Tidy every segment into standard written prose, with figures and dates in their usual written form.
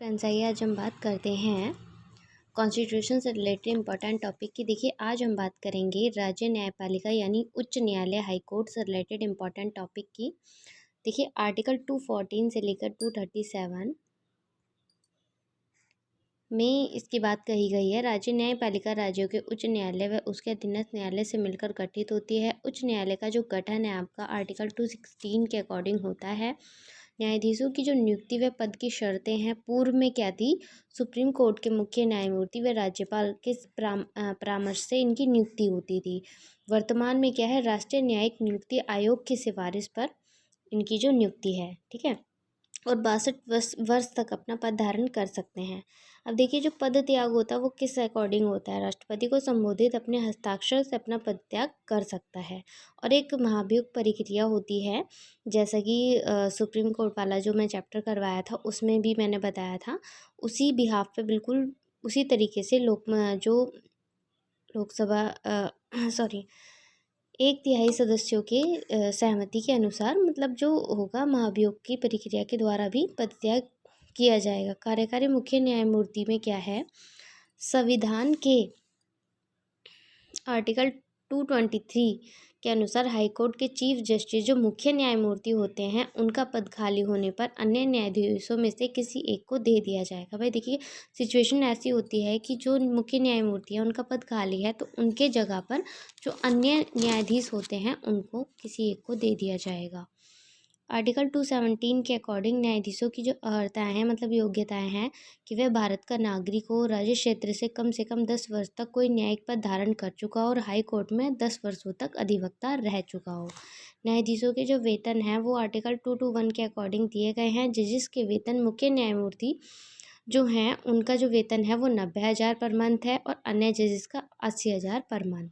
Friends, आइए आज हम बात करते हैं कॉन्स्टिट्यूशन से रिलेटेड इंपॉर्टेंट टॉपिक की। देखिए, आज हम बात करेंगे राज्य न्यायपालिका यानी उच्च न्यायालय हाई कोर्ट से रिलेटेड इंपॉर्टेंट टॉपिक की। देखिए, आर्टिकल 214 से लेकर 237 में इसकी बात कही गई है। राज्य न्यायपालिका राज्यों के उच्च न्यायालय व उसके अधीनस्थ न्यायालय से मिलकर गठित होती है। उच्च न्यायालय का जो गठन है आपका आर्टिकल 216 के अकॉर्डिंग होता है। न्यायाधीशों की जो नियुक्ति व पद की शर्तें हैं, पूर्व में क्या थी? सुप्रीम कोर्ट के मुख्य न्यायमूर्ति व राज्यपाल के परामर्श से इनकी नियुक्ति होती थी। वर्तमान में क्या है? राष्ट्रीय न्यायिक नियुक्ति आयोग की सिफारिश पर इनकी जो नियुक्ति है, ठीक है, और 62 वर्ष तक अपना पद धारण कर सकते हैं। अब देखिए, जो पद त्याग होता है वो किस अकॉर्डिंग होता है? राष्ट्रपति को संबोधित अपने हस्ताक्षर से अपना पद त्याग कर सकता है। और एक महाभियोग प्रक्रिया होती है, जैसा कि सुप्रीम कोर्ट वाला जो मैं चैप्टर करवाया था उसमें भी मैंने बताया था। उसी बिहाफ पे बिल्कुल उसी तरीके से जो लोकसभा सॉरी 1/3 सदस्यों के सहमति के अनुसार, मतलब जो होगा महाभियोग की प्रक्रिया के द्वारा भी पदत्याग किया जाएगा। कार्यकारी मुख्य न्यायमूर्ति में क्या है? संविधान के आर्टिकल 223 के अनुसार हाईकोर्ट के चीफ जस्टिस जो मुख्य न्यायमूर्ति होते हैं, उनका पद खाली होने पर अन्य न्यायाधीशों में से किसी एक को दे दिया जाएगा। भाई देखिए, सिचुएशन ऐसी होती है कि जो मुख्य न्यायमूर्ति हैं उनका पद खाली है, तो उनके जगह पर जो अन्य न्यायाधीश होते हैं उनको किसी एक को दे दिया जाएगा। आर्टिकल 217 के अकॉर्डिंग न्यायाधीशों की जो अर्हताएँ हैं, मतलब योग्यताएँ हैं कि वह भारत का नागरिक हो, राज्य क्षेत्र से कम 10 वर्ष तक कोई न्यायिक पद धारण कर चुका हो और हाई कोर्ट में 10 वर्षों तक अधिवक्ता रह चुका हो। न्यायाधीशों के जो वेतन हैं वो आर्टिकल 221 के अकॉर्डिंग दिए गए हैं। जजेस के वेतन, मुख्य न्यायमूर्ति जो हैं उनका जो वेतन है वो 90,000 पर मंथ है और अन्य जजेस का 80,000 पर मंथ।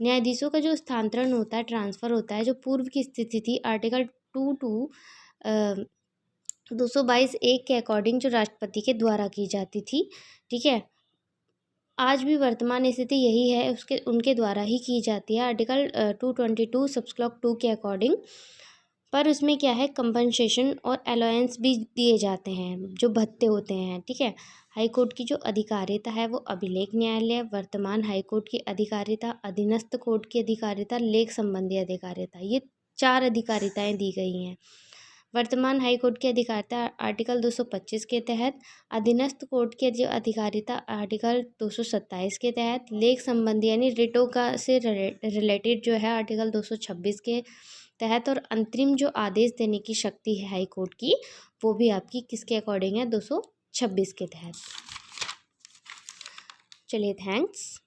न्यायाधीशों का जो स्थानांतरण होता है, ट्रांसफ़र होता है, जो पूर्व की स्थिति थी आर्टिकल 222(1) के अकॉर्डिंग जो राष्ट्रपति के द्वारा की जाती थी, ठीक है। आज भी वर्तमान स्थिति यही है, उसके उनके द्वारा ही की जाती है आर्टिकल 222 सबक्लॉज 2 के अकॉर्डिंग। पर उसमें क्या है? कंपनसेशन और अलाउंस भी दिए जाते हैं, जो भत्ते होते हैं, ठीक है। हाई कोर्ट की जो अधिकारिता है वो अभिलेख न्यायालय, वर्तमान हाई कोर्ट की अधिकारिता, अधीनस्थ कोर्ट की अधिकारिता, लेख संबंधी अधिकारिता, ये 4 अधिकारिताएँ दी गई हैं। वर्तमान हाई कोर्ट की अधिकारिता आर्टिकल 225 के तहत, अधीनस्थ कोर्ट की जो अधिकारिता आर्टिकल 227 के तहत, लेख संबंधी यानी रिटों का से रिलेटेड जो है आर्टिकल 226 के तहत, और अंतरिम जो आदेश देने की शक्ति है हाई कोर्ट की, वो भी आपकी किसके अकॉर्डिंग है? 226 के तहत। चलिए, थैंक्स।